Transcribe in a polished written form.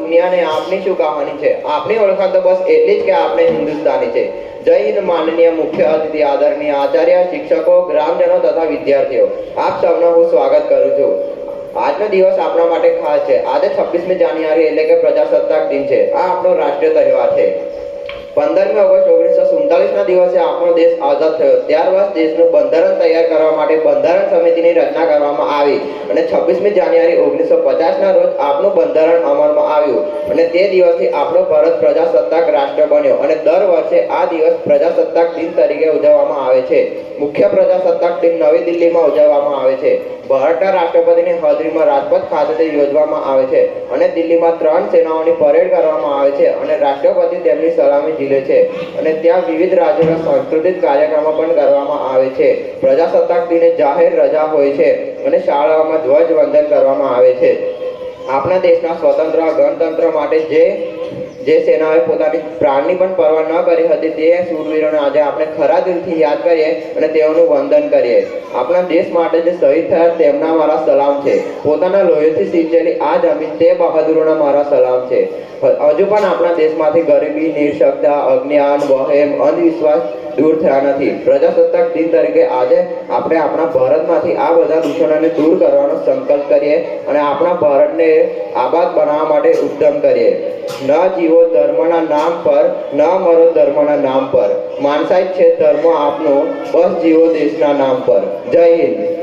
દુનિયાને આપની શું કહાની છે? આપની ઓળખાણ તો બસ એટલી જ કે આપણે હિન્દુસ્તાની છે. જય હિન્દ. માનનીય મુખ્ય અતિથિ, આદરણીય આચાર્ય, શિક્ષકો, ગ્રામજનો તથા વિદ્યાર્થીઓ, આપ સૌનું હું સ્વાગત કરું છું. આજનો દિવસ આપણા માટે ખાસ છે. આજે 26મી જાન્યુઆરી એટલે કે પ્રજાસત્તાક દિન છે. આ આપણો રાષ્ટ્રીય તહેવાર છે. 15મી ઓગસ્ટ 1947ના દિવસે આપણો દેશ આઝાદ થયો. ત્યારબાદ દેશનું બંધારણ તૈયાર કરવા માટે બંધારણ સમિતિની રચના કરવામાં આવી અને 26મી જાન્યુઆરી 1950ના રોજ આપણું બંધારણ અમલમાં આવ્યું અને તે દિવસથી આપણો ભારત પ્રજાસત્તાક રાષ્ટ્ર બન્યો અને દર વર્ષે આ દિવસ પ્રજાસત્તાક દિન તરીકે ઉજવવામાં આવે છે. મુખ્ય પ્રજાસત્તાક દિન નવી દિલ્હીમાં ઉજવવામાં આવે છે. ભારતના રાષ્ટ્રપતિની હાજરીમાં રાજપથ ખાતે યોજવામાં આવે છે અને દિલ્હીમાં 3 સેનાઓની પરેડ કરવામાં આવે છે અને રાષ્ટ્રપતિ તેમની સલામી ઝીલે છે અને ત્યાં વિવિધ રાજ્યોના સાંસ્કૃતિક કાર્યક્રમો પણ કરવામાં આવે છે. પ્રજાસત્તાક દિને જાહેર રજા હોય છે અને શાળાઓમાં ધ્વજવંદન કરવામાં આવે છે. આપણા દેશના સ્વતંત્ર ગણતંત્ર માટે જે સેનાએ પોતાની પ્રાણની પણ પરવા ન કરી હતી તે શૂરવીરોને આજે આપણે ખરા દિલથી યાદ કરીએ અને તેઓનું વંદન કરીએ. આપણા દેશ માટે જે શહીદ થયા તેમના મારા સલામ છે. પોતાના લોહીથી સિંચેલી આ જમીન તે બહાદુરોના મારા સલામ છે. હજુ પણ આપણા દેશમાંથી ગરીબી, નિરક્ષરતા, અજ્ઞાન, વહેમ, અંધવિશ્વાસ દૂર થયા નથી. પ્રજાસત્તાક દિન તરીકે આજે આપણે આપણા ભારતમાંથી આ બધા દૂષણોને દૂર કરવાનો સંકલ્પ કરીએ અને આપણા ભારતને આબાદ બનાવવા માટે ઉદ્યમ કરીએ. ન જીવો ધર્મના નામ પર, ન મરો ધર્મના નામ પર. માણસાઈ છે ધર્મ આપનો, બસ જીવો દેશના નામ પર. જય હિન્દ.